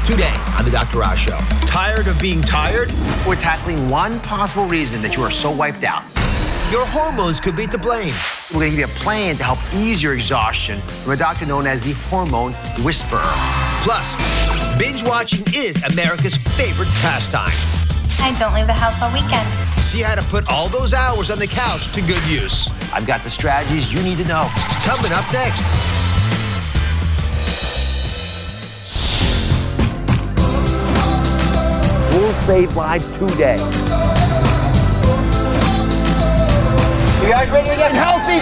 today on the Dr. Oz Show. Tired of being tired? We're tackling one possible reason that you are so wiped out. Your hormones could be to blame. We're going to give you a plan to help ease your exhaustion from a doctor known as the hormone whisperer. Plus, binge watching is America's favorite pastime. I don't leave the house all weekend. See how to put all those hours on the couch to good use. I've got the strategies you need to know. Coming up next. We'll save lives today. You guys ready to get healthy?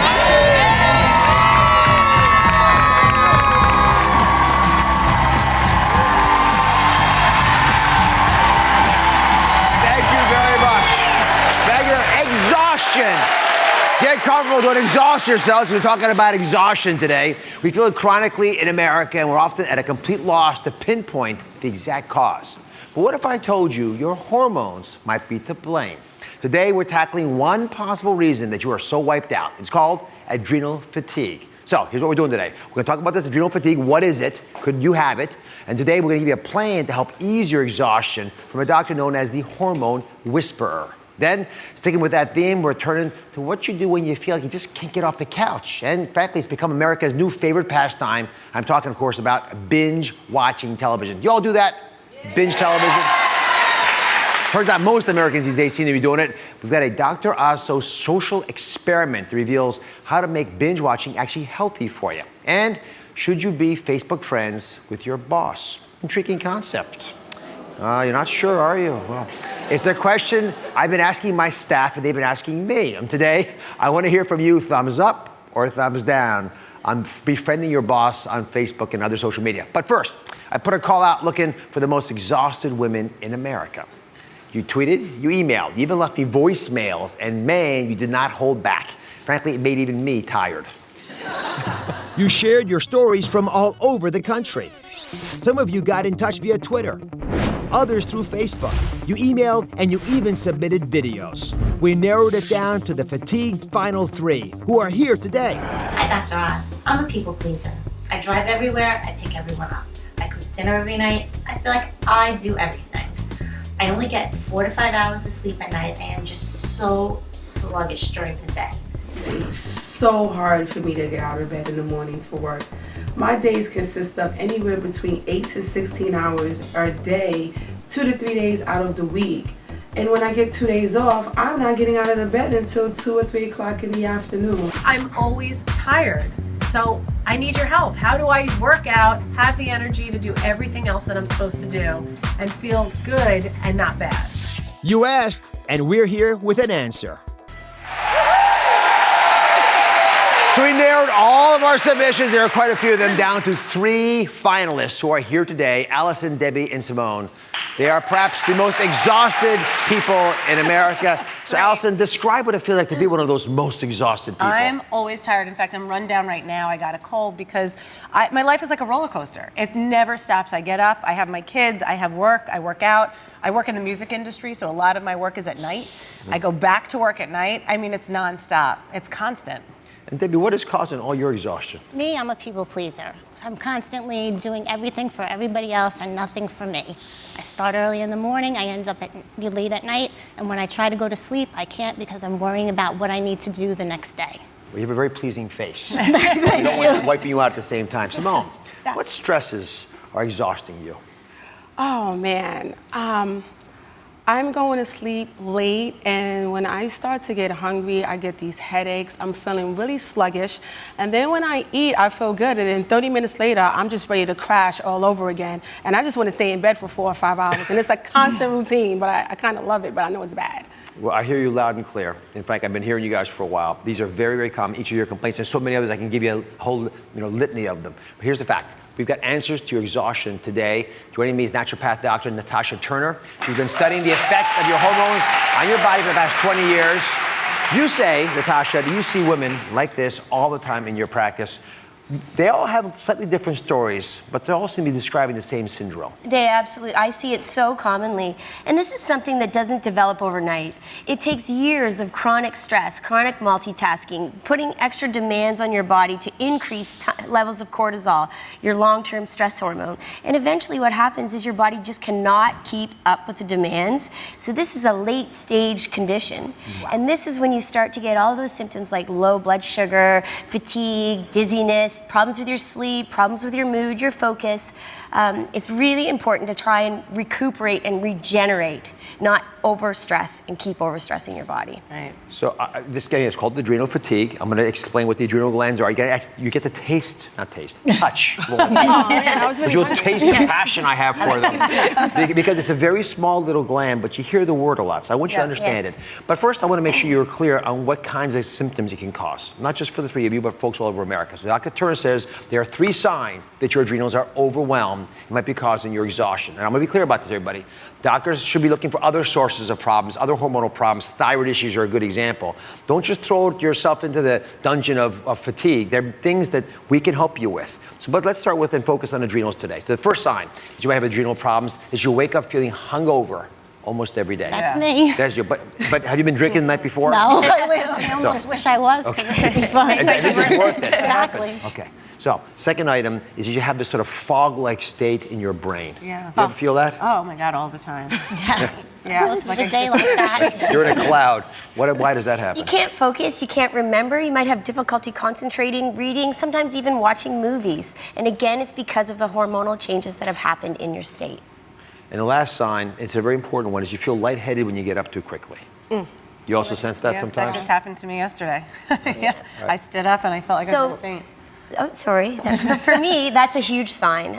Thank you very much. Thank you. Exhaustion. Get comfortable, don't exhaust yourselves. We're talking about exhaustion today. We feel it chronically in America, and we're often at a complete loss to pinpoint the exact cause. But what if I told you your hormones might be to blame? Today, we're tackling one possible reason that you are so wiped out. It's called adrenal fatigue. So here's what we're doing today. We're going to talk about this adrenal fatigue. What is it? Could you have it? And today, we're going to give you a plan to help ease your exhaustion from a doctor known as the hormone whisperer. Then, sticking with that theme, we're turning to what you do when you feel like you just can't get off the couch. And frankly, it's become America's new favorite pastime. I'm talking, of course, about binge-watching television. You all do that? Yeah. Binge television? Turns out most Americans these days seem to be doing it. We've got a Dr. Oz social experiment that reveals how to make binge-watching actually healthy for you. And should you be Facebook friends with your boss? Intriguing concept. You're not sure, are you? Well, it's a question I've been asking my staff, and they've been asking me. And today, I want to hear from you, thumbs up or thumbs down on befriending your boss on Facebook and other social media. But first, I put a call out looking for the most exhausted women in America. You tweeted, you emailed, you even left me voicemails, and man, you did not hold back. Frankly, it made even me tired. You shared your stories from all over the country. Some of you got in touch via Twitter, others through Facebook. You emailed and you even submitted videos. We narrowed it down to the fatigued final three who are here today. Hi, Dr. Oz. I'm a people pleaser. I drive everywhere, I pick everyone up. I cook dinner every night. I feel like I do everything. I only get 4 to 5 hours of sleep at night. I am just so sluggish during the day. It's so hard for me to get out of bed in the morning for work. My days consist of anywhere between 8 to 16 hours a day, 2 to 3 days out of the week. And when I get 2 days off, I'm not getting out of the bed until 2 or 3 o'clock in the afternoon. I'm always tired, so I need your help. How do I work out, have the energy to do everything else that I'm supposed to do, and feel good and not bad? You asked, and we're here with an answer. So we narrowed all of our submissions, there are quite a few of them, down to 3 finalists who are here today, Allison, Debbie, and Simone. They are perhaps the most exhausted people in America. So Allison, describe what it feels like to be one of those most exhausted people. I'm always tired. In fact, I'm run down right now. I got a cold because my life is like a roller coaster. It never stops. I get up, I have my kids, I have work, I work out. I work in the music industry, so a lot of my work is at night. I go back to work at night. I mean, it's nonstop. It's constant. And Debbie, what is causing all your exhaustion? Me, I'm a people pleaser. So I'm constantly doing everything for everybody else and nothing for me. I start early in the morning, I end up late at night, and when I try to go to sleep, I can't because I'm worrying about what I need to do the next day. Well, you have a very pleasing face. You don't want it wiping you out at the same time. Simone, what stresses are exhausting you? Oh man, I'm going to sleep late, and when I start to get hungry, I get these headaches. I'm feeling really sluggish, and then when I eat, I feel good, and then 30 minutes later, I'm just ready to crash all over again, and I just want to stay in bed for 4 or 5 hours, and it's a constant routine, but I kind of love it, but I know it's bad. Well, I hear you loud and clear. In fact, I've been hearing you guys for a while. These are very, very common, each of your complaints. There's so many others, I can give you a whole litany of them. But here's the fact. We've got answers to your exhaustion today. Joining me is naturopath Dr. Natasha Turner. She's been studying the effects of your hormones on your body for the past 20 years. You say, Natasha, do you see women like this all the time in your practice? They all have slightly different stories, but they all seem to be describing the same syndrome. They absolutely, I see it so commonly. And this is something that doesn't develop overnight. It takes years of chronic stress, chronic multitasking, putting extra demands on your body to increase levels of cortisol, your long-term stress hormone. And eventually what happens is your body just cannot keep up with the demands. So this is a late stage condition. Wow. And this is when you start to get all those symptoms like low blood sugar, fatigue, dizziness, problems with your sleep, problems with your mood, your focus. It's really important to try and recuperate and regenerate, not overstress and keep overstressing your body. Right. So this game is called adrenal fatigue. I'm going to explain what the adrenal glands are. You get to touch. Oh, man, I was really You'll taste the passion I have for them. Because it's a very small little gland, but you hear the word a lot. So I want you to understand it. But first, I want to make sure you're clear on what kinds of symptoms it can cause. Not just for the three of you, but folks all over America. So Dr. Turner says there are 3 signs that your adrenals are overwhelmed. It might be causing your exhaustion. And I'm going to be clear about this, everybody. Doctors should be looking for other sources of problems, other hormonal problems. Thyroid issues are a good example. Don't just throw yourself into the dungeon of fatigue. There are things that we can help you with. But let's start with and focus on adrenals today. So the first sign that you might have adrenal problems is you wake up feeling hungover almost every day. That's me. There's your, but have you been drinking the night before? No, I almost wish I was because it would be fun. This is worth it. Exactly. Okay. So, second item is you have this sort of fog-like state in your brain. Yeah. You ever feel that? Oh my God, all the time. Yeah. It's Like a day like that. You're in a cloud. Why does that happen? You can't focus, you can't remember, you might have difficulty concentrating, reading, sometimes even watching movies. And again, it's because of the hormonal changes that have happened in your state. And the last sign, it's a very important one, is you feel lightheaded when you get up too quickly. You also sense that sometimes? That just happened to me yesterday. Yeah. Right. I stood up and I felt like I was going to faint. Oh, sorry. For me, that's a huge sign.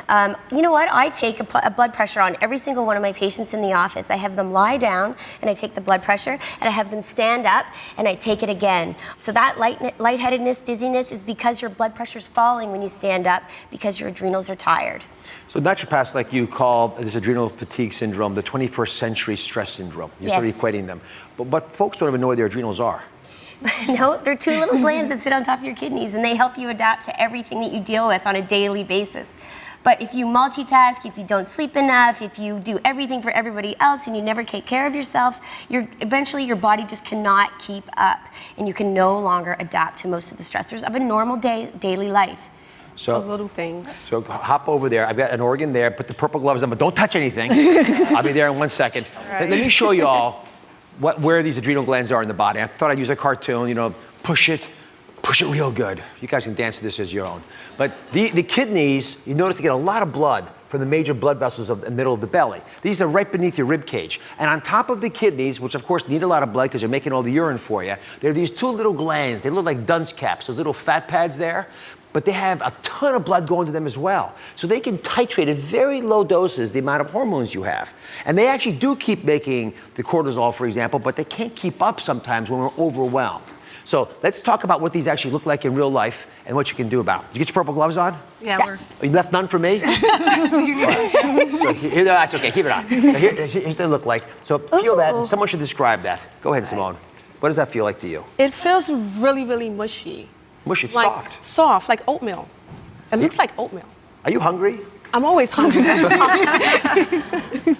You know what? I take a blood pressure on every single one of my patients in the office. I have them lie down and I take the blood pressure, and I have them stand up and I take it again. So that lightheadedness, dizziness is because your blood pressure's falling when you stand up because your adrenals are tired. So naturopaths like you call this adrenal fatigue syndrome the 21st century stress syndrome. You're sort of equating them. But folks don't even know where their adrenals are. No, they're 2 little glands that sit on top of your kidneys, and they help you adapt to everything that you deal with on a daily basis. But if you multitask, if you don't sleep enough, if you do everything for everybody else and you never take care of yourself, eventually your body just cannot keep up, and you can no longer adapt to most of the stressors of a normal daily life. So little things. So hop over there. I've got an organ there. Put the purple gloves on, but don't touch anything. I'll be there in 1 second. Let me show you all where these adrenal glands are in the body. I thought I'd use a cartoon, push it real good. You guys can dance to this as your own. But the kidneys, you notice they get a lot of blood from the major blood vessels in the middle of the belly. These are right beneath your rib cage. And on top of the kidneys, which of course need a lot of blood because they're making all the urine for you, there are these 2 little glands. They look like dunce caps, those little fat pads there. But they have a ton of blood going to them as well. So they can titrate at very low doses the amount of hormones you have. And they actually do keep making the cortisol, for example, but they can't keep up sometimes when we're overwhelmed. So let's talk about what these actually look like in real life and what you can do about it. Did you get your purple gloves on? Yeah, Yes. You left none for me? So here, that's okay, keep it on. So here's what they look like. So feel that, and someone should describe that. Go ahead, Simone. What does that feel like to you? It feels really, really mushy. Mushy, it's Like soft. Soft, like oatmeal. It looks like oatmeal. Are you hungry? I'm always hungry.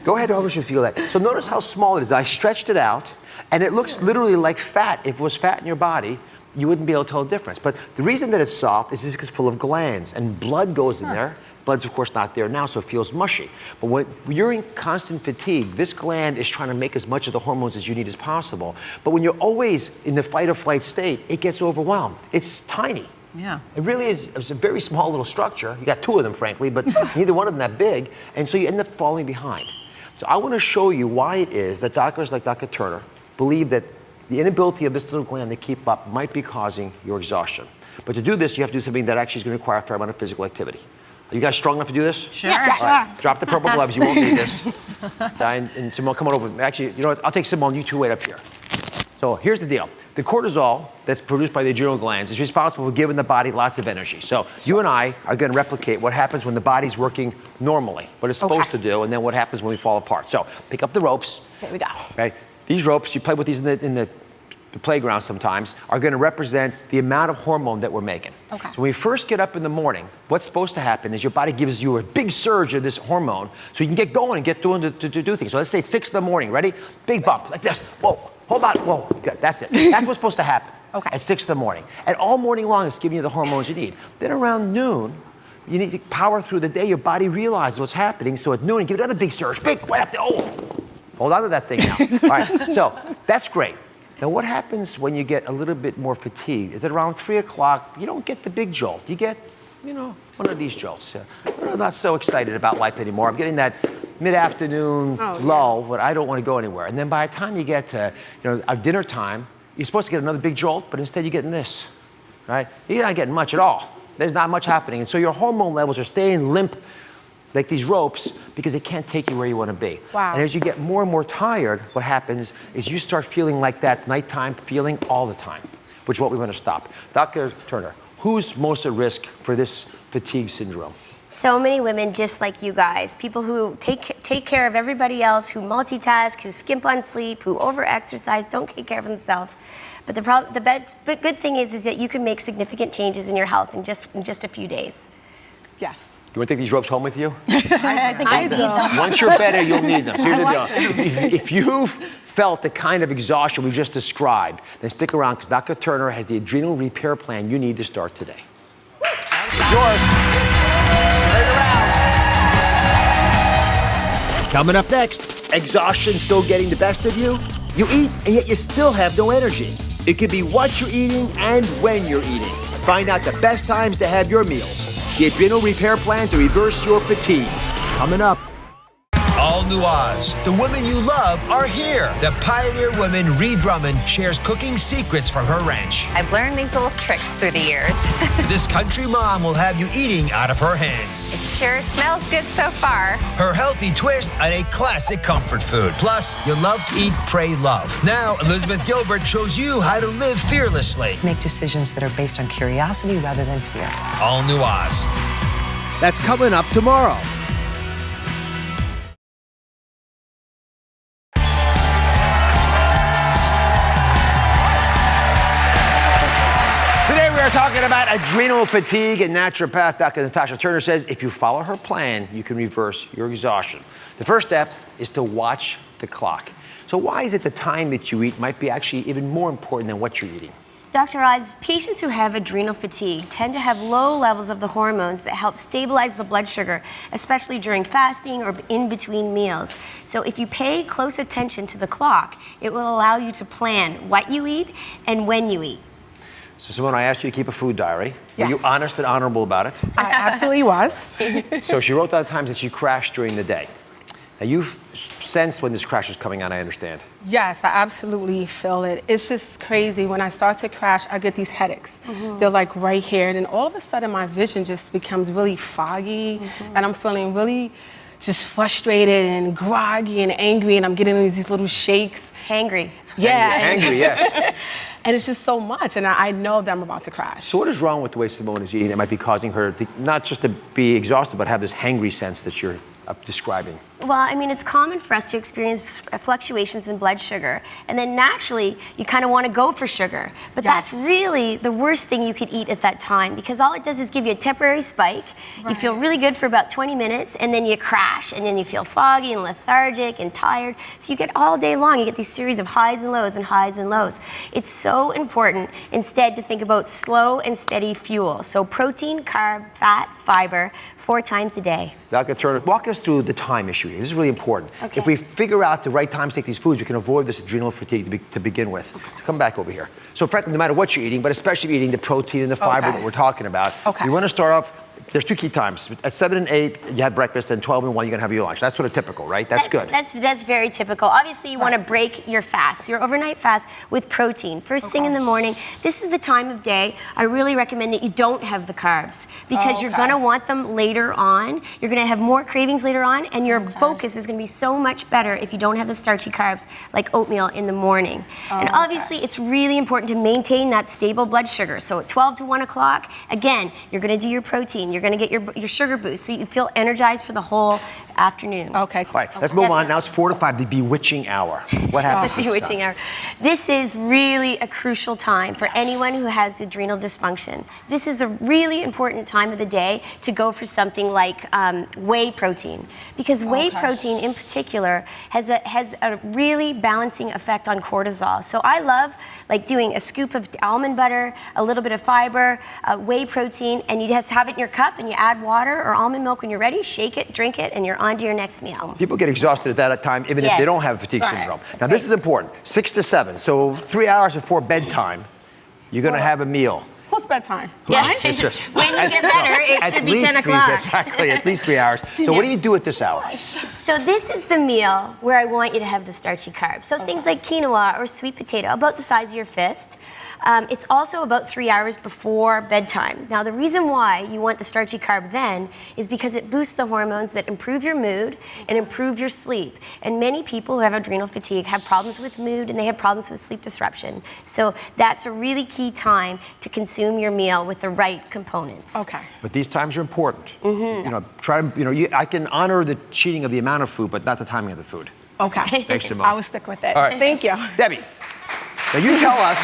Go ahead, over should feel that. So notice how small it is. I stretched it out, and it looks literally like fat. If it was fat in your body, you wouldn't be able to tell the difference. But the reason that it's soft is because it's full of glands, and blood goes in there. Blood's, of course, not there now, so it feels mushy. But when you're in constant fatigue, this gland is trying to make as much of the hormones as you need as possible. But when you're always in the fight or flight state, it gets overwhelmed. It's tiny. Yeah. It really is. It's a very small little structure. You got 2 of them, frankly, but neither one of them that big, and so you end up falling behind. So I want to show you why it is that doctors like Dr. Turner believe that the inability of this little gland to keep up might be causing your exhaustion. But to do this, you have to do something that actually is going to require a fair amount of physical activity. Are you guys strong enough to do this? Sure. Yes. All right. Drop the purple gloves. You won't need this. And Simone, come on over. Actually, you know what? I'll take Simone. You 2 wait up here. So here's the deal. The cortisol that's produced by the adrenal glands is responsible for giving the body lots of energy. So you and I are going to replicate what happens when the body's working normally, what it's supposed to do, and then what happens when we fall apart. So pick up the ropes. Here we go. Right? These ropes, you play with these in the the playground sometimes, are going to represent the amount of hormone that we're making. Okay. So when we first get up in the morning, what's supposed to happen is your body gives you a big surge of this hormone so you can get going and get doing to do things. So let's say it's 6 in the morning, ready? Big bump, like this. Whoa, hold on, whoa, good, that's it. That's what's supposed to happen at 6 in the morning. And all morning long, it's giving you the hormones you need. Then around noon, you need to power through the day. Your body realizes what's happening. So at noon, you give it another big surge, big, right up there. Oh, hold on to that thing now. All right, so that's great. Now, what happens when you get a little bit more fatigued is that around 3 o'clock, you don't get the big jolt. You get, one of these jolts. I'm not so excited about life anymore. I'm getting that mid-afternoon lull, but I don't want to go anywhere. And then by the time you get to, our dinner time, you're supposed to get another big jolt, but instead you're getting this, right? You're not getting much at all. There's not much happening. And so your hormone levels are staying limp like these ropes because they can't take you where you want to be. Wow. And as you get more and more tired, what happens is you start feeling like that nighttime feeling all the time, which is what we want to stop. Dr. Turner, who's most at risk for this fatigue syndrome? So many women just like you guys, people who take care of everybody else, who multitask, who skimp on sleep, who over-exercise, don't take care of themselves. But the good thing is that you can make significant changes in your health in just a few days. Yes. You want to take these ropes home with you? I do. Once you're better, you'll need them. So here's the deal. If you've felt the kind of exhaustion we've just described, then stick around because Dr. Turner has the adrenal repair plan you need to start today. It's yours. Coming up next, exhaustion still getting the best of you? You eat and yet you still have no energy. It could be what you're eating and when you're eating. Find out the best times to have your meals. The Adrenal Repair Plan to reverse your fatigue. Coming up. All new Oz. The women you love are here. The pioneer woman, Ree Drummond, shares cooking secrets from her ranch. I've learned these little tricks through the years. This country mom will have you eating out of her hands. It sure smells good so far. Her healthy twist on a classic comfort food. Plus, you love to eat, pray, love. Now, Elizabeth Gilbert shows you how to live fearlessly. Make decisions that are based on curiosity rather than fear. All new Oz. That's coming up tomorrow. We're talking about adrenal fatigue, and naturopath Dr. Natasha Turner says if you follow her plan, you can reverse your exhaustion. The first step is to watch the clock. So why is it the time that you eat might be actually even more important than what you're eating? Dr. Oz, patients who have adrenal fatigue tend to have low levels of the hormones that help stabilize the blood sugar, especially during fasting or in between meals. So if you pay close attention to the clock, it will allow you to plan what you eat and when you eat. So Simone, I asked you to keep a food diary. Yes. Were you honest and honorable about it? I absolutely was. So she wrote down the times that she crashed during the day. Now you've sensed when this crash is coming on, I understand. Yes, I absolutely feel it. It's just crazy. When I start to crash, I get these headaches. They're like right here. And then all of a sudden, my vision just becomes really foggy. And I'm feeling really just frustrated and groggy and angry. And I'm getting these little shakes. Hangry. Yeah. Angry, yes. And it's just so much. And I know that I'm about to crash. So what is wrong with the way Simone is eating that might be causing her to, not just to be exhausted, but have this hangry sense that you're describing? Well, I mean, it's common for us to experience fluctuations in blood sugar. And then naturally, you kind of want to go for sugar. But that's really the worst thing you could eat at that time because all it does is give you a temporary spike. Right. You feel really good for about 20 minutes, and then you crash, and then you feel foggy and lethargic and tired. So you get all day long, you get these series of highs and lows and highs and lows. It's so important instead to think about slow and steady fuel. So protein, carb, fat, fiber, 4 times a day. Dr. Turner, walk us through the time issue here. This is really important. Okay. If we figure out the right time to take these foods, we can avoid this adrenal fatigue to begin with. So come back over here. So frankly, no matter what you're eating, but especially if you're eating the protein and the fiber that we're talking about, you want to start off. There's 2 key times. At 7 and 8, you have breakfast, and 12 and 1, you're going to have your lunch. That's sort of typical, right? That's good. That's very typical. Obviously, you want to break your fast, your overnight fast, with protein. First thing in the morning, this is the time of day I really recommend that you don't have the carbs because you're going to want them later on. You're going to have more cravings later on, and your focus is going to be so much better if you don't have the starchy carbs like oatmeal in the morning. And obviously, it's really important to maintain that stable blood sugar. So at 12 to 1 o'clock, again, you're going to do your protein. protein. You're going to get your sugar boost, so you feel energized for the whole afternoon. Okay. All right, let's move on. Now it's 4 to 5, the bewitching hour. What happens? The bewitching hour. This is really a crucial time for anyone who has adrenal dysfunction. This is a really important time of the day to go for something like whey protein, because whey protein in particular has a really balancing effect on cortisol. So I love like doing a scoop of almond butter, a little bit of fiber, whey protein, and you just have it in your cup and you add water or almond milk when you're ready, shake it, drink it, and you're on to your next meal. People get exhausted at that time, even if they don't have fatigue syndrome. Now, this is important. 6 to 7, so 3 hours before bedtime, you're going to have a meal. Who's bedtime? Yeah. Right? When you get better, it should be 10 o'clock. Exactly, at least 3 hours. So what do you do at this hour? So this is the meal where I want you to have the starchy carbs. So things like quinoa or sweet potato, about the size of your fist. It's also about 3 hours before bedtime. Now, the reason why you want the starchy carb then is because it boosts the hormones that improve your mood and improve your sleep. And many people who have adrenal fatigue have problems with mood and they have problems with sleep disruption. So that's a really key time to consume your meal with the right components. Okay. But these times are important. You know, try to, I can honor the cheating of the amount of food, but not the timing of the food. Okay. Thanks, Simone. I will stick with it. All right. Thank you. Debbie, now you tell us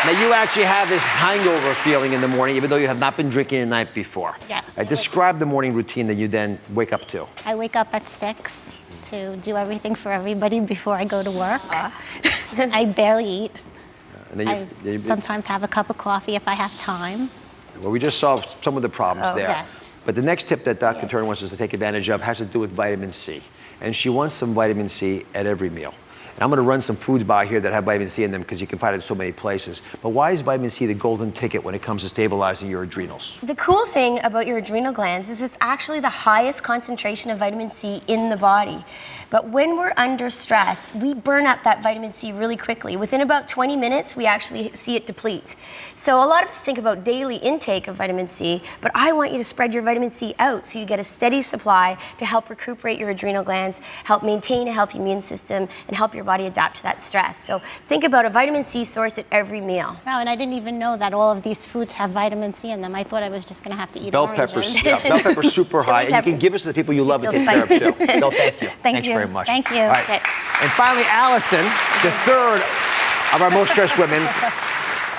that you actually have this hangover feeling in the morning, even though you have not been drinking the night before. Yes. Describe the morning routine that you then wake up to. I wake up at 6 to do everything for everybody before I go to work. I barely eat. And then I sometimes have a cup of coffee if I have time. Well, we just saw some of the problems there. Yes. But the next tip that Dr. Turner wants us to take advantage of has to do with vitamin C. And she wants some vitamin C at every meal. And I'm going to run some foods by here that have vitamin C in them because you can find it in so many places. But why is vitamin C the golden ticket when it comes to stabilizing your adrenals? The cool thing about your adrenal glands is it's actually the highest concentration of vitamin C in the body. But when we're under stress, we burn up that vitamin C really quickly. Within about 20 minutes, we actually see it deplete. So a lot of us think about daily intake of vitamin C, but I want you to spread your vitamin C out so you get a steady supply to help recuperate your adrenal glands, help maintain a healthy immune system, and help your body adapt to that stress. So think about a vitamin C source at every meal. Wow, and I didn't even know that all of these foods have vitamin C in them. I thought I was just going to have to eat Bell oranges. peppers, yeah, bell peppers super high, and you can give us to the people you love and take care of too. Bell, thank you. Thanks very much. Thank you. All right. Okay. And finally, Allison, the third of our most stressed women.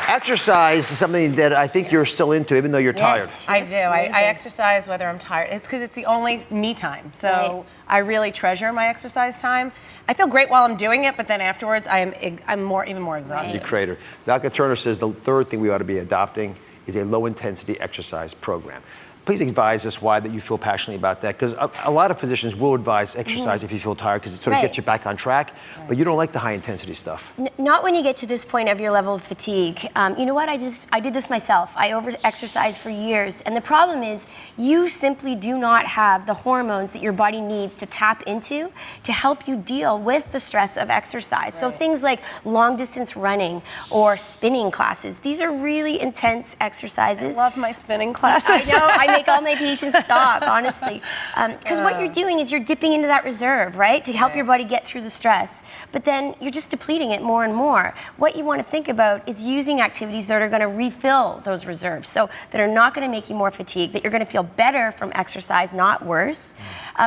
Exercise is something that I think you're still into, even though you're tired. I do. I exercise whether I'm tired. It's because it's the only me time. So I really treasure my exercise time. I feel great while I'm doing it, but then afterwards I'm even more exhausted. The creator. Dr. Turner says the third thing we ought to be adopting is a low-intensity exercise program. Please advise us why that you feel passionately about that, because a lot of physicians will advise exercise if you feel tired, because it sort of gets you back on track, but you don't like the high-intensity stuff. Not when you get to this point of your level of fatigue. You know what, I did this myself. I over-exercised for years, and the problem is you simply do not have the hormones that your body needs to tap into to help you deal with the stress of exercise. So things like long-distance running or spinning classes, these are really intense exercises. I love my spinning classes. I know, I make all my patients stop, honestly. Because what you're doing is you're dipping into that reserve, right? To help your body get through the stress. But then you're just depleting it more and more. What you want to think about is using activities that are going to refill those reserves. So that are not going to make you more fatigued, that you're going to feel better from exercise, not worse.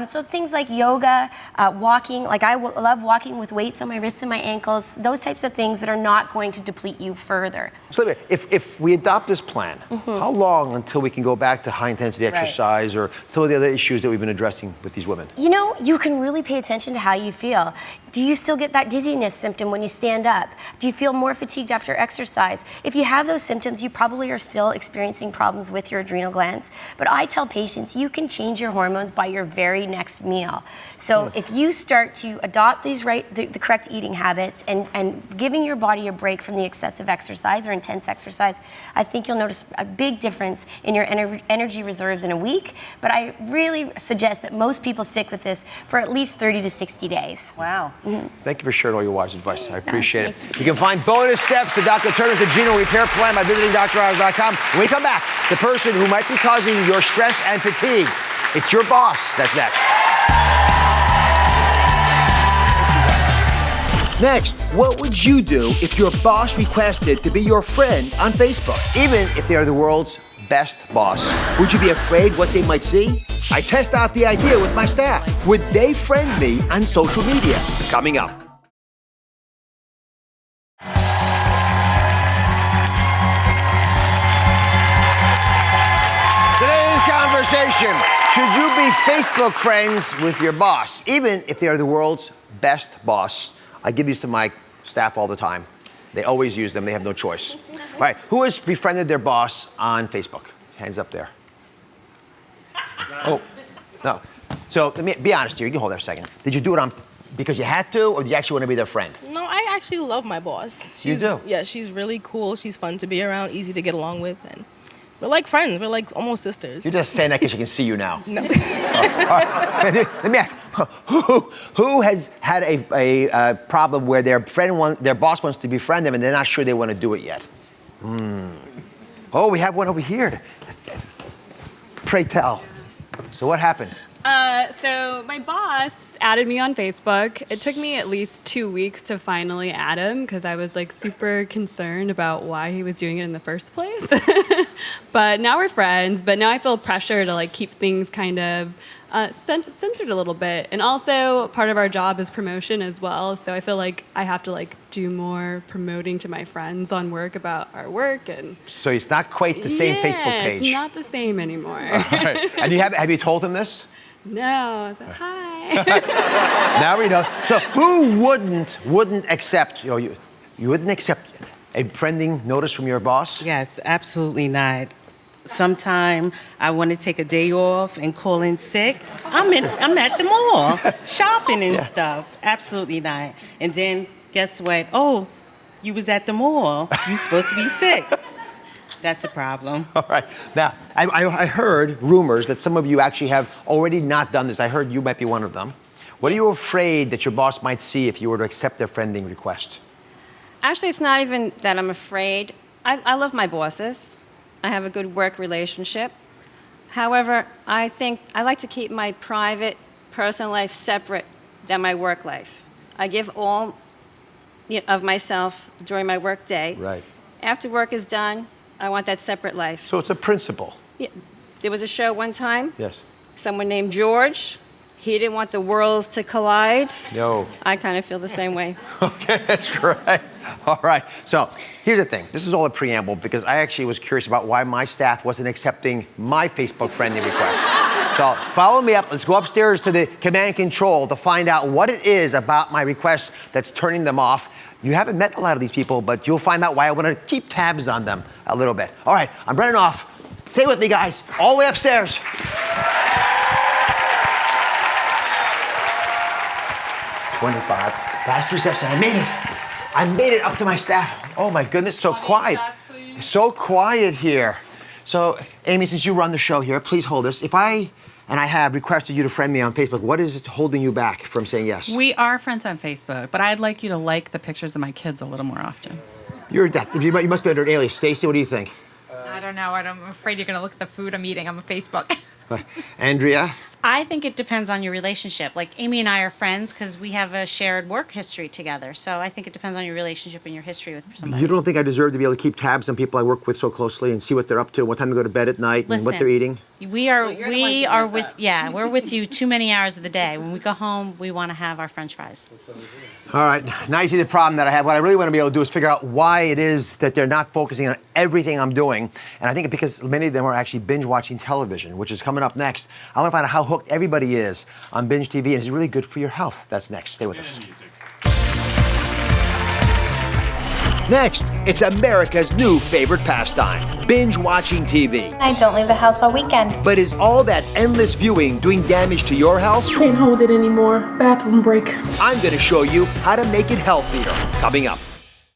So things like yoga, walking, like I love walking with weights on my wrists and my ankles, those types of things that are not going to deplete you further. So if we adopt this plan, how long until we can go back to high-intensity exercise or some of the other issues that we've been addressing with these women? You know, you can really pay attention to how you feel. Do you still get that dizziness symptom when you stand up? Do you feel more fatigued after exercise? If you have those symptoms, you probably are still experiencing problems with your adrenal glands. But I tell patients you can change your hormones by your very next meal. So if you start to adopt these the correct eating habits and giving your body a break from the excessive exercise or intense exercise, I think you'll notice a big difference in your energy reserves in a week. But I really suggest that most people stick with this for at least 30 to 60 days. Wow. Thank you for sharing all your wise advice. I appreciate it. You can find bonus steps to Dr. Turner's Adrenal Repair Plan by visiting DrOz.com. When we come back, the person who might be causing your stress and fatigue. It's your boss. That's next. Next, what would you do if your boss requested to be your friend on Facebook? Even if they are the world's best boss? Would you be afraid what they might see? I test out the idea with my staff. Would they friend me on social media? Coming up. Today's conversation. Should you be Facebook friends with your boss, even if they are the world's best boss? I give these to my staff all the time. They always use them. They have no choice. All right, who has befriended their boss on Facebook? Hands up there. Oh, no. So let me be honest here. You can hold there a second. Did you do it because you had to, or did you actually want to be their friend? No, I actually love my boss. You do? Yeah, she's really cool. She's fun to be around, easy to get along with, and we're like friends. We're like almost sisters. You're just saying that because she can see you now. No. All right. Let me ask, who has had a problem where their boss wants to befriend them and they're not sure they want to do it yet? Oh, we have one over here. Pray tell. So what happened? So my boss added me on Facebook. It took me at least 2 weeks to finally add him because I was like super concerned about why he was doing it in the first place. But now we're friends. But now I feel pressure to like keep things kind of censored a little bit. And also part of our job is promotion as well. So I feel like I have to like do more promoting to my friends on work about our work. And so it's not quite the same Facebook page. It's not the same anymore. All right. And have you told him this? No. I said, hi. Now we know. So who wouldn't accept, you wouldn't accept a friending notice from your boss? Yes, absolutely not. Sometime I want to take a day off and call in sick. I'm at the mall shopping and stuff. Absolutely not. And then guess what? Oh, you was at the mall. You supposed to be sick. That's a problem. All right. Now, I heard rumors that some of you actually have already not done this. I heard you might be one of them. What are you afraid that your boss might see if you were to accept their friending request? Actually, it's not even that I'm afraid. I love my bosses. I have a good work relationship. However, I think I like to keep my private, personal life separate than my work life. I give all of myself during my work day. Right. After work is done, I want that separate life. So it's a principle. Yeah. There was a show one time. Yes. Someone named George. He didn't want the worlds to collide. No. I kind of feel the same way. Okay, that's right. All right. So here's the thing. This is all a preamble because I actually was curious about why my staff wasn't accepting my Facebook friendly request. So follow me up. Let's go upstairs to the command control to find out what it is about my request that's turning them off. You haven't met a lot of these people, but you'll find out why I want to keep tabs on them a little bit. All right, I'm running off. Stay with me, guys. All the way upstairs. 25. Last reception. I made it up to my staff. Oh my goodness, so quiet. So quiet here. So, Amy, since you run the show here, please hold this. If I have requested you to friend me on Facebook, what is holding you back from saying yes? We are friends on Facebook, but I'd like you to like the pictures of my kids a little more often. You must be under an alias. Stacey, what do you think? I don't know. I'm afraid you're going to look at the food I'm eating on Facebook. Andrea? I think it depends on your relationship. Like Amy and I are friends because we have a shared work history together. So I think it depends on your relationship and your history with somebody. You don't think I deserve to be able to keep tabs on people I work with so closely and see what they're up to, what time to go to bed at night, and what they're eating? We're with you too many hours of the day. When we go home, we want to have our French fries. All right, now you see the problem that I have. What I really want to be able to do is figure out why it is that they're not focusing on everything I'm doing. And I think because many of them are actually binge-watching television, which is coming up next. I want to find out how hooked everybody is on binge TV, and is it really good for your health? That's next. Stay with us. Next, it's America's new favorite pastime, binge-watching TV. I don't leave the house all weekend. But is all that endless viewing doing damage to your health? Can't hold it anymore. Bathroom break. I'm going to show you how to make it healthier. Coming up.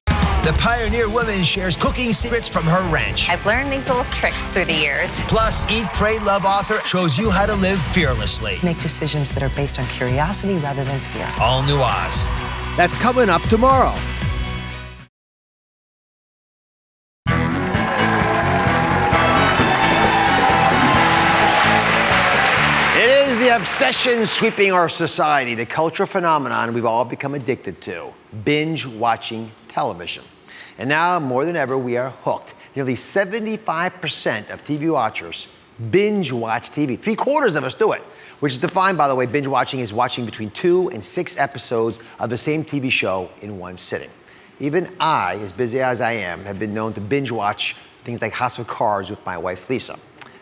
The Pioneer Woman shares cooking secrets from her ranch. I've learned these little tricks through the years. Plus, Eat, Pray, Love author shows you how to live fearlessly. Make decisions that are based on curiosity rather than fear. All new Oz. That's coming up tomorrow. It is the obsession sweeping our society, the cultural phenomenon we've all become addicted to, binge-watching television. And now, more than ever, we are hooked. Nearly 75% of TV watchers binge watch TV. 3/4 of us do it, which is defined, by the way, binge watching is watching between 2 and 6 episodes of the same TV show in one sitting. Even I, as busy as I am, have been known to binge watch things like House of Cards with my wife, Lisa.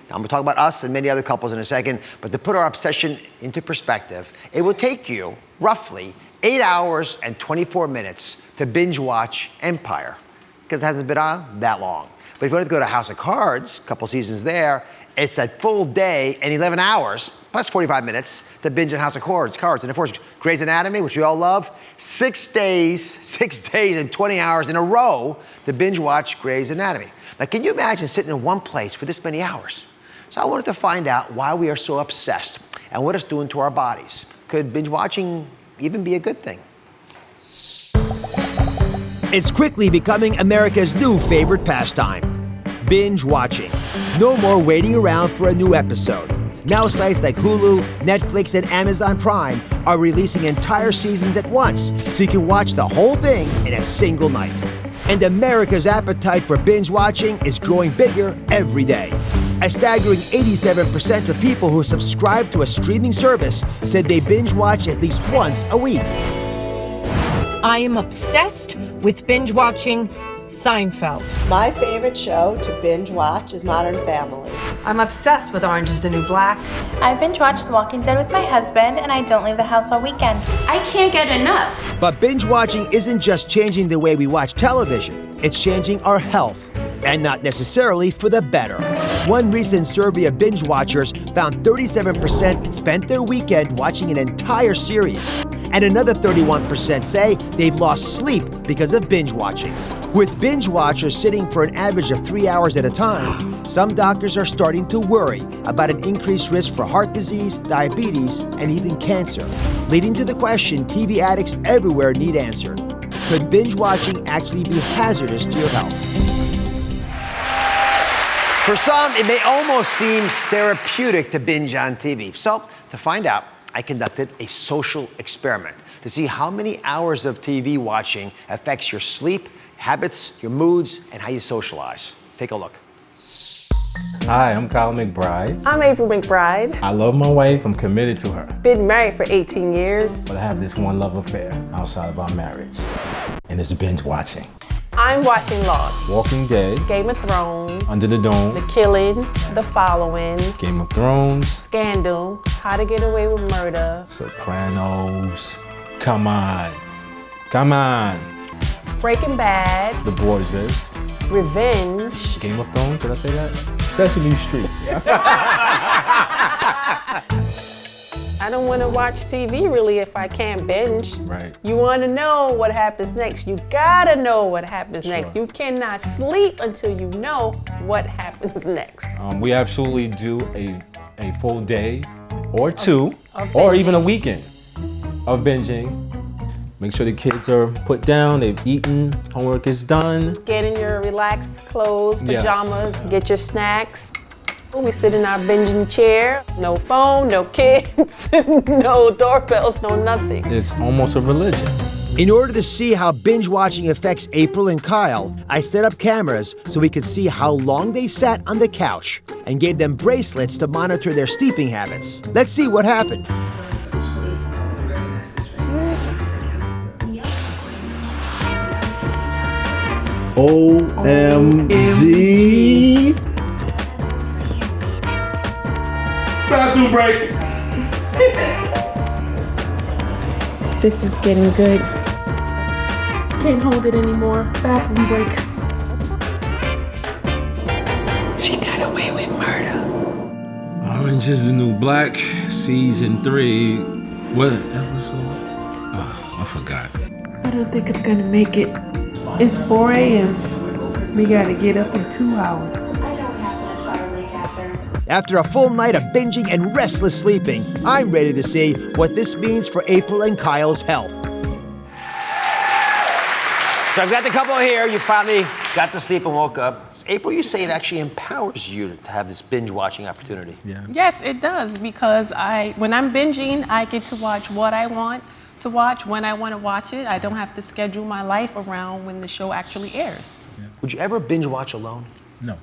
Now, I'm gonna talk about us and many other couples in a second, but to put our obsession into perspective, it will take you roughly 8 hours and 24 minutes to binge watch Empire, because it hasn't been on that long. But if you want to go to House of Cards, a couple seasons there, it's a full day and 11 hours, plus 45 minutes, to binge on House of Cards. And of course, Grey's Anatomy, which we all love, 6 days and 20 hours in a row to binge watch Grey's Anatomy. Now, can you imagine sitting in one place for this many hours? So I wanted to find out why we are so obsessed and what it's doing to our bodies. Could binge watching even be a good thing? It's quickly becoming America's new favorite pastime, binge watching. No more waiting around for a new episode. Now sites like Hulu, Netflix, and Amazon Prime are releasing entire seasons at once, so you can watch the whole thing in a single night. And America's appetite for binge watching is growing bigger every day. A staggering 87% of people who subscribe to a streaming service said they binge watch at least once a week. I am obsessed with binge watching Seinfeld. My favorite show to binge watch is Modern Family. I'm obsessed with Orange is the New Black. I binge watch The Walking Dead with my husband, and I don't leave the house all weekend. I can't get enough. But binge watching isn't just changing the way we watch television, it's changing our health, and not necessarily for the better. One recent survey of binge watchers found 37% spent their weekend watching an entire series, and another 31% say they've lost sleep because of binge watching. With binge watchers sitting for an average of 3 hours at a time, some doctors are starting to worry about an increased risk for heart disease, diabetes, and even cancer, leading to the question TV addicts everywhere need answered. Could binge watching actually be hazardous to your health? For some, it may almost seem therapeutic to binge on TV. So, to find out, I conducted a social experiment to see how many hours of TV watching affects your sleep, habits, your moods, and how you socialize. Take a look. Hi, I'm Kyle McBride. I'm April McBride. I love my wife. I'm committed to her. Been married for 18 years. But I have this one love affair outside of our marriage, and it's binge watching. I'm watching Lost, Walking Dead, Game of Thrones, Under the Dome, The Killing, The Following, Game of Thrones, Scandal, How to Get Away with Murder, Sopranos. Come on. Come on. Breaking Bad, The Borgias, Revenge, Game of Thrones, did I say that? Sesame Street. I don't want to watch TV really if I can't binge. Right. You want to know what happens next. You gotta know what happens next. You cannot sleep until you know what happens next. We absolutely do a full day or two, or even a weekend of binging. Make sure the kids are put down, they've eaten, homework is done. Get in your relaxed clothes, pajamas, Get your snacks. We sit in our binging chair, no phone, no kids, no doorbells, no nothing. It's almost a religion. In order to see how binge watching affects April and Kyle, I set up cameras so we could see how long they sat on the couch and gave them bracelets to monitor their sleeping habits. Let's see what happened. OMG. Bathroom break. This is getting good. Can't hold it anymore. Bathroom break. She got away with murder. Orange is the New Black, season 3. What episode? Oh, I forgot. I don't think I'm gonna make it. It's 4 a.m. We gotta get up in 2 hours. After a full night of binging and restless sleeping, I'm ready to see what this means for April and Kyle's health. So I've got the couple here. You finally got to sleep and woke up. April, you say it actually empowers you to have this binge watching opportunity. Yeah. Yes, it does, because when I'm binging, I get to watch what I want to watch when I want to watch it. I don't have to schedule my life around when the show actually airs. Would you ever binge watch alone? No.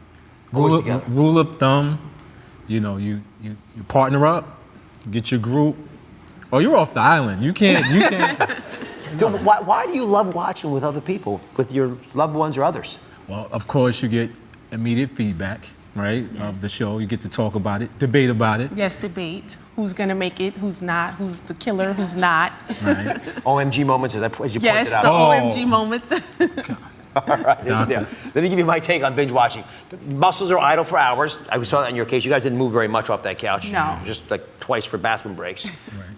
Always together. Rule of thumb, you know, you partner up, get your group, or you're off the island. You can't. Dude, why do you love watching with other people, with your loved ones or others? Well, of course, you get immediate feedback, right, of the show. You get to talk about it, debate about it. Yes, debate. Who's gonna make it? Who's not? Who's the killer? Who's not? Right. OMG moments, as you pointed out. Yes, the OMG moments. All right, here's the deal. Let me give you my take on binge watching. The muscles are idle for hours. I saw that in your case. You guys didn't move very much off that couch. No. Just like twice for bathroom breaks.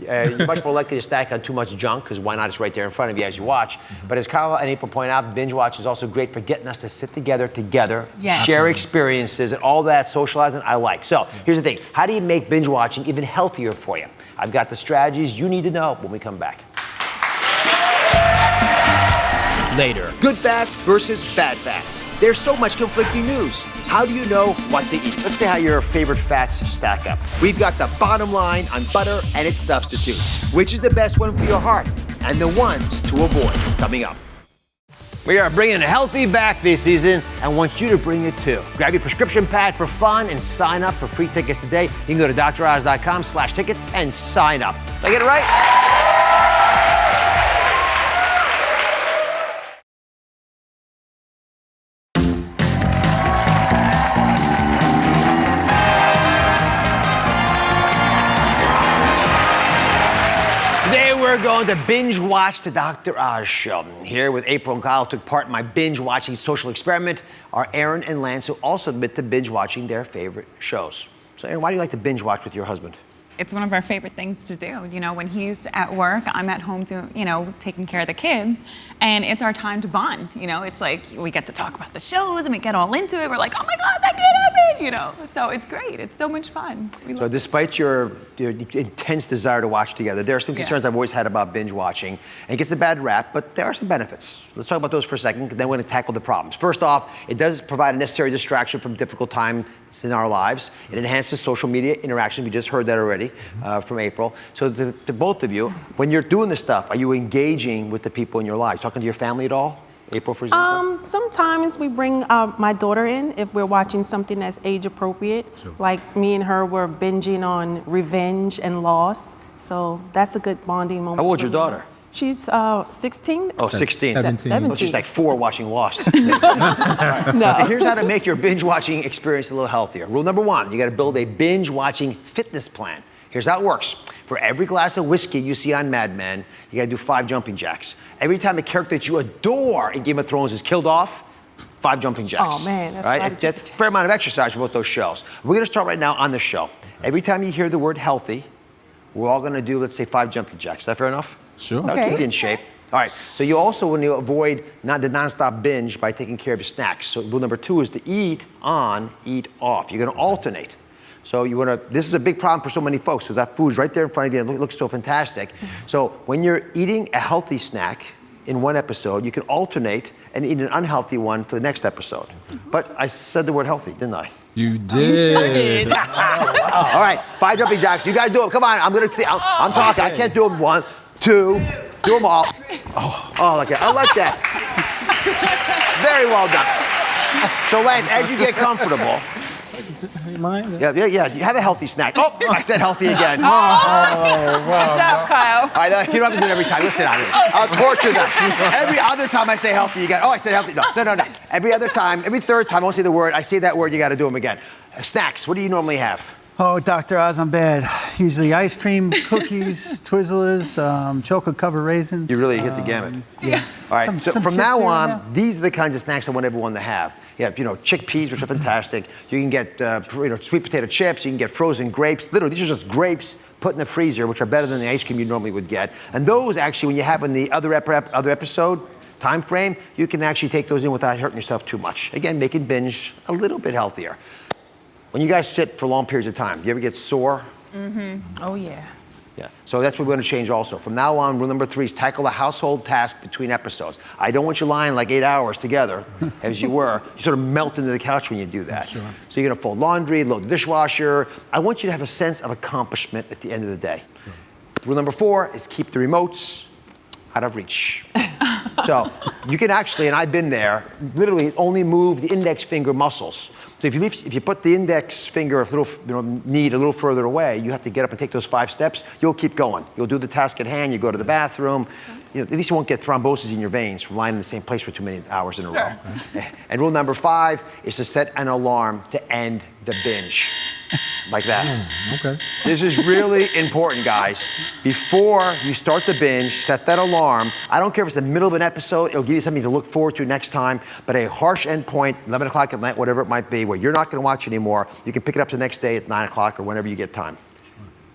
You're much more likely to stack on too much junk, because why not? It's right there in front of you as you watch. But as Kyle and April point out, binge watch is also great for getting us to sit together, Yes. share experiences, and all that socializing I like. So here's the thing. How do you make binge watching even healthier for you? I've got the strategies you need to know when we come back. Later. Good fats versus bad fats. There's so much conflicting news. How do you know what to eat? Let's see how your favorite fats stack up. We've got the bottom line on butter and its substitutes. Which is the best one for your heart? And the ones to avoid. Coming up. We are bringing healthy back this season and want you to bring it too. Grab your prescription pad for fun and sign up for free tickets today. You can go to droz.com/tickets and sign up. Did I get it right? We're going to binge watch the Dr. Oz show. Here with April and Kyle took part in my binge watching social experiment are Aaron and Lance, who also admit to binge watching their favorite shows. So Aaron, why do you like to binge watch with your husband? It's one of our favorite things to do. You know, when he's at work, I'm at home doing, taking care of the kids, and it's our time to bond. You know, it's like we get to talk about the shows and we get all into it. We're like, oh my God, that can't happen, So it's great. It's so much fun. So despite your intense desire to watch together, there are some concerns I've always had about binge watching. And it gets a bad rap, but there are some benefits. Let's talk about those for a second, then we're going to tackle the problems. First off, it does provide a necessary distraction from difficult times in our lives. It enhances social media interaction. We just heard that already from April. So to both of you, when you're doing this stuff, are you engaging with the people in your lives? Talking to your family at all? April, for example? Sometimes we bring my daughter in if we're watching something that's age appropriate. Sure. Like me and her were binging on Revenge and Loss. So that's a good bonding moment. How old's your daughter? She's 16. Oh, 16. 17. Oh, she's like 4 watching Lost. Right. No. Okay, here's how to make your binge watching experience a little healthier. Rule number 1, you got to build a binge watching fitness plan. Here's how it works. For every glass of whiskey you see on Mad Men, you got to do 5 jumping jacks. Every time a character that you adore in Game of Thrones is killed off, 5 jumping jacks. Oh man, that's right? That's a fair amount of exercise for both those shows. We're going to start right now on the show. Every time you hear the word healthy, we're all going to do, let's say, 5 jumping jacks. Is that fair enough? Sure. That'll keep you in shape. All right, so you also want to avoid the nonstop binge by taking care of your snacks. So rule number 2 is to eat on, eat off. You're going to alternate. So you want to, this is a big problem for so many folks because that food's right there in front of you and it looks so fantastic. So when you're eating a healthy snack in one episode, you can alternate and eat an unhealthy one for the next episode. But I said the word healthy, didn't I? You did. Oh, wow. All right, 5 jumping jacks. You guys do them. Come on, I'm talking. I can't do them 1, 2, do them all. Oh, okay. I like that. Very well done. So Lance, as you get comfortable. Mind? Yeah. You have a healthy snack. Oh, I said healthy again. Wow. Good job, Kyle. You don't have to do it every time. Listen, I'll torture them. Every other time I say healthy, you got, I said healthy. No. Every other time, every third time I won't say the word, I say that word, you got to do them again. Snacks, what do you normally have? Oh, Dr. Oz, I'm bad. Usually ice cream, cookies, Twizzlers, chocolate-covered raisins. You really hit the gamut. Yeah. All right, so from chips now here on, and these are the kinds of snacks I want everyone to have. You have, chickpeas, which are fantastic. You can get, sweet potato chips. You can get frozen grapes. Literally, these are just grapes put in the freezer, which are better than the ice cream you normally would get. And those, actually, when you have in the other episode time frame, you can actually take those in without hurting yourself too much. Again, making binge a little bit healthier. When you guys sit for long periods of time, do you ever get sore? Mm-hmm. Oh, yeah. Yeah. So that's what we're going to change also. From now on, rule number 3 is tackle the household task between episodes. I don't want you lying like 8 hours together, as you were. You sort of melt into the couch when you do that. Sure. So you're going to fold laundry, load the dishwasher. I want you to have a sense of accomplishment at the end of the day. Sure. Rule number 4 is keep the remotes out of reach. So you can actually, and I've been there, literally only move the index finger muscles. So if you put the index finger a little, need a little further away, you have to get up and take those 5 steps. You'll keep going. You'll do the task at hand. You go to the bathroom. At least you won't get thrombosis in your veins from lying in the same place for too many hours in a row. And rule number 5 is to set an alarm to end the binge. Like that. Okay. This is really important, guys. Before you start the binge, set that alarm. I don't care if it's the middle of an episode, it'll give you something to look forward to next time, but a harsh end point, 11 o'clock at night, whatever it might be, where you're not gonna watch anymore, you can pick it up the next day at 9 o'clock or whenever you get time.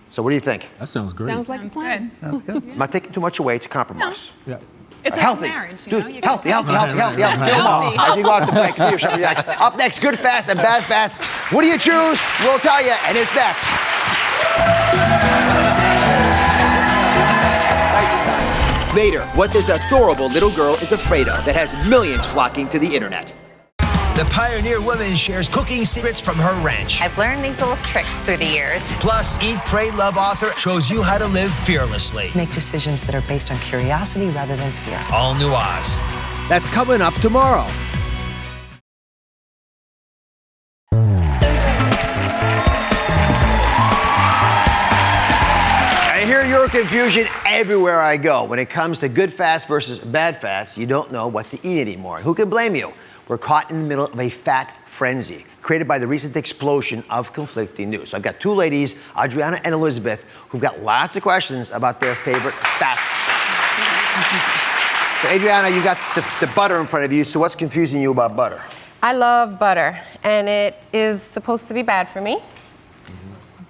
So what do you think? That sounds great. Sounds like a plan. Sounds good. I'm not taking too much away, it's a compromise. Yeah. It's Healthy. like marriage, you Dude, know? You healthy. gotta- Healthy. As you go out the break, computer shop reaction. Up next, good fats and bad fats. What do you choose? We'll tell you, and it's next. Later, what this adorable little girl is afraid of that has millions flocking to the internet. The Pioneer Woman shares cooking secrets from her ranch. I've learned these little tricks through the years. Plus, Eat, Pray, Love author shows you how to live fearlessly. Make decisions that are based on curiosity rather than fear. All new Oz. That's coming up tomorrow. I hear your confusion everywhere I go. When it comes to good fats versus bad fats, you don't know what to eat anymore. Who can blame you? We're caught in the middle of a fat frenzy created by the recent explosion of conflicting news. So I've got 2 ladies, Adriana and Elizabeth, who've got lots of questions about their favorite fats. So Adriana, you got the butter in front of you, so what's confusing you about butter? I love butter, and it is supposed to be bad for me,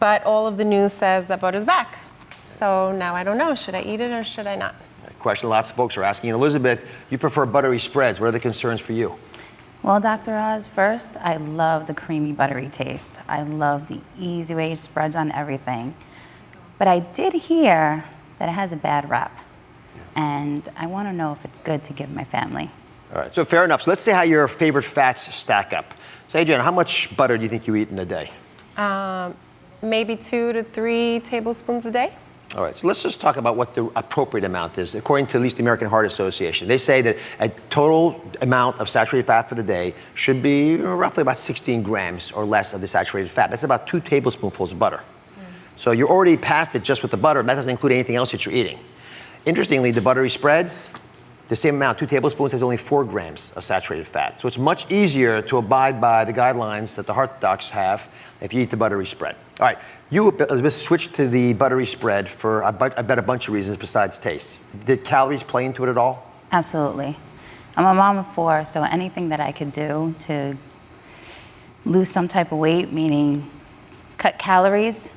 but all of the news says that butter's back. So now I don't know, should I eat it or should I not? Question lots of folks are asking. Elizabeth, you prefer buttery spreads. What are the concerns for you? Well, Dr. Oz, first, I love the creamy, buttery taste. I love the easy way it spreads on everything. But I did hear that it has a bad rap. And I want to know if it's good to give my family. All right, so fair enough. So let's see how your favorite fats stack up. So Adriana, how much butter do you think you eat in a day? Maybe 2 to 3 tablespoons a day. All right, so let's just talk about what the appropriate amount is. According to at least the American Heart Association, they say that a total amount of saturated fat for the day should be roughly about 16 grams or less of the saturated fat. That's about 2 tablespoonfuls of butter. So you're already past it just with the butter. That doesn't include anything else that you're eating. Interestingly, the buttery spreads, the same amount, 2 tablespoons, has only 4 grams of saturated fat. So it's much easier to abide by the guidelines that the heart docs have if you eat the buttery spread. All right, you, Elizabeth, switched to the buttery spread for, I bet, a bunch of reasons besides taste. Did calories play into it at all? Absolutely. I'm a mom of 4, so anything that I could do to lose some type of weight, meaning cut calories,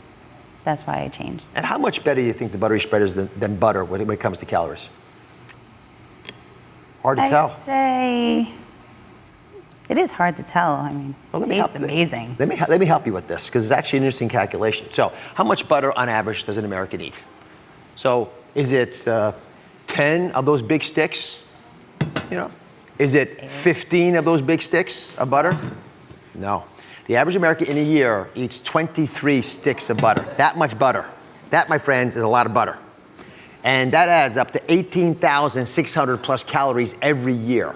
that's why I changed. And how much better do you think the buttery spread is than butter when it comes to calories? Hard to tell. I say it is hard to tell. I mean, it tastes amazing. Let me help you with this, because it's actually an interesting calculation. So how much butter on average does an American eat? So is it 10 of those big sticks? Is it 15 of those big sticks of butter? No. The average American in a year eats 23 sticks of butter. That much butter. That, my friends, is a lot of butter. And that adds up to 18,600 plus calories every year.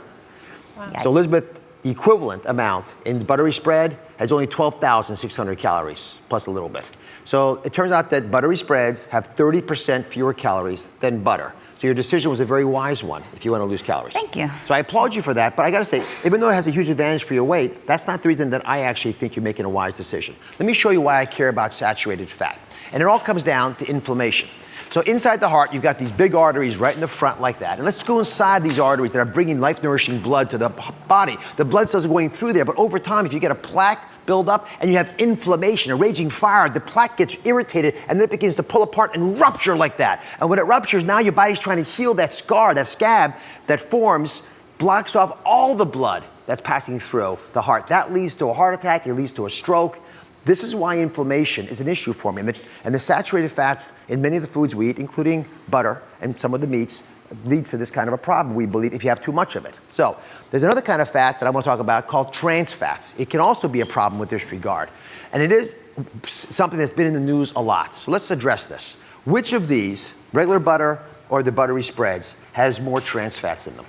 Wow. So Elizabeth, the equivalent amount in the buttery spread has only 12,600 calories, plus a little bit. So it turns out that buttery spreads have 30% fewer calories than butter. So your decision was a very wise one if you want to lose calories. Thank you. So I applaud you for that, but I got to say, even though it has a huge advantage for your weight, that's not the reason that I actually think you're making a wise decision. Let me show you why I care about saturated fat. And it all comes down to inflammation. So inside the heart, you've got these big arteries right in the front like that. And let's go inside these arteries that are bringing life-nourishing blood to the body. The blood cells are going through there, but over time, if you get a plaque build up and you have inflammation, a raging fire, the plaque gets irritated and then it begins to pull apart and rupture like that. And when it ruptures, now your body's trying to heal that scar, that scab that forms, blocks off all the blood that's passing through the heart. That leads to a heart attack, it leads to a stroke. This is why inflammation is an issue for me. And the saturated fats in many of the foods we eat, including butter and some of the meats, leads to this kind of a problem, we believe, if you have too much of it. So there's another kind of fat that I want to talk about called trans fats. It can also be a problem with this regard. And it is something that's been in the news a lot. So let's address this. Which of these, regular butter or the buttery spreads has more trans fats in them?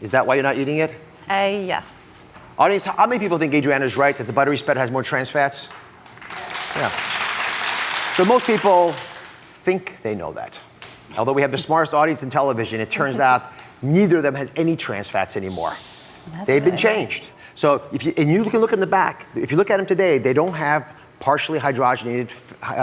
Is that why you're not eating it? Yes. Audience, how many people think Adriana is right that the buttery spread has more trans fats? Yeah. So most people think they know that. Although we have the smartest audience in television, it turns out neither of them has any trans fats anymore. They've been changed. So you can look in the back. If you look at them today, they don't have partially hydrogenated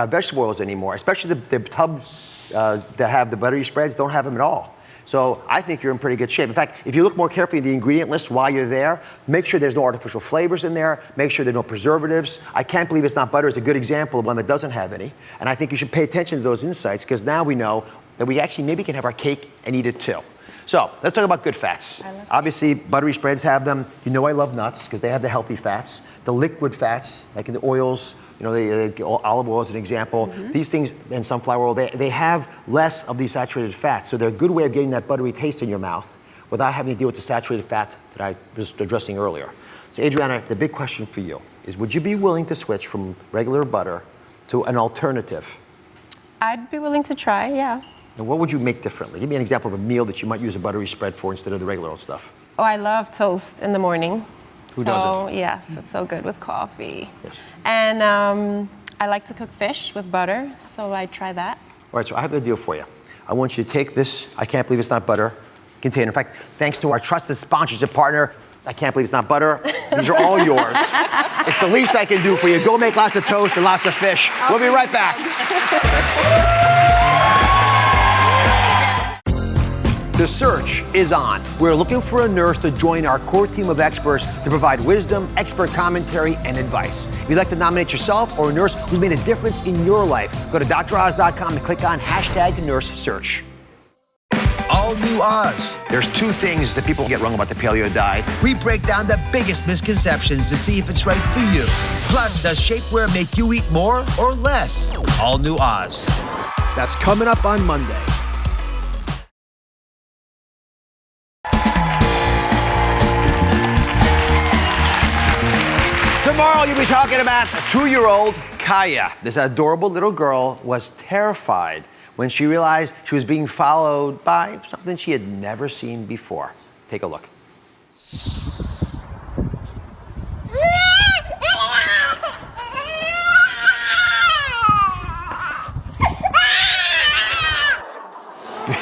vegetable oils anymore, especially the tubs that have the buttery spreads don't have them at all. So I think you're in pretty good shape. In fact, if you look more carefully at the ingredient list while you're there, make sure there's no artificial flavors in there, make sure there's no preservatives. I Can't Believe It's Not Butter is a good example of one that doesn't have any. And I think you should pay attention to those insights because now we know that we actually maybe can have our cake and eat it too. So let's talk about good fats. Obviously, buttery spreads have them. You know I love nuts because they have the healthy fats. The liquid fats, like in the oils, the olive oil is an example. These things, and sunflower oil, they have less of these saturated fats. So they're a good way of getting that buttery taste in your mouth without having to deal with the saturated fat that I was addressing earlier. So Adriana, the big question for you is, would you be willing to switch from regular butter to an alternative? I'd be willing to try, yeah. And what would you make differently? Give me an example of a meal that you might use a buttery spread for instead of the regular old stuff. Oh, I love toast in the morning. Who doesn't? Yes, it's so good with coffee. Yes. And I like to cook fish with butter, so I try that. All right, so I have a deal for you. I want you to take this, I Can't Believe It's Not Butter container. In fact, thanks to our trusted sponsorship partner, I Can't Believe It's Not Butter. These are all yours. It's the least I can do for you. Go make lots of toast and lots of fish. We'll be right back. The search is on. We're looking for a nurse to join our core team of experts to provide wisdom, expert commentary, and advice. If you'd like to nominate yourself or a nurse who's made a difference in your life, go to DrOz.com and click on #NurseSearch. All new Oz. There's two things that people get wrong about the paleo diet. We break down the biggest misconceptions to see if it's right for you. Plus, does shapewear make you eat more or less? All new Oz. That's coming up on Monday. Tomorrow you'll be talking about a 2-year-old Kaya. This adorable little girl was terrified when she realized she was being followed by something she had never seen before. Take a look.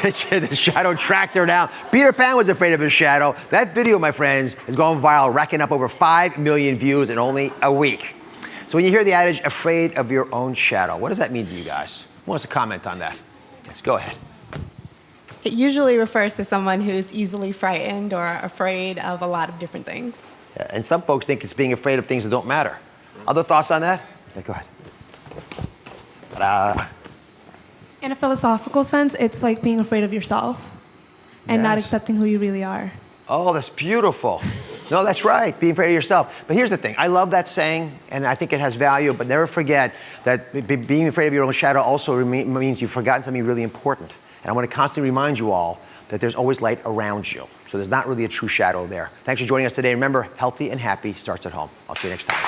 The shadow tracked her down. Peter Pan was afraid of his shadow. That video, my friends, has gone viral, racking up over 5 million views in only a week. So when you hear the adage, afraid of your own shadow, what does that mean to you guys? Who wants to comment on that? Yes, go ahead. It usually refers to someone who's easily frightened or afraid of a lot of different things. Yeah, and some folks think it's being afraid of things that don't matter. Other thoughts on that? Yeah, go ahead. Ta-da. In a philosophical sense, it's like being afraid of yourself and not accepting who you really are. Oh, that's beautiful. No, that's right, being afraid of yourself. But here's the thing, I love that saying, and I think it has value, but never forget that being afraid of your own shadow also means you've forgotten something really important. And I want to constantly remind you all that there's always light around you. So there's not really a true shadow there. Thanks for joining us today. Remember, healthy and happy starts at home. I'll see you next time.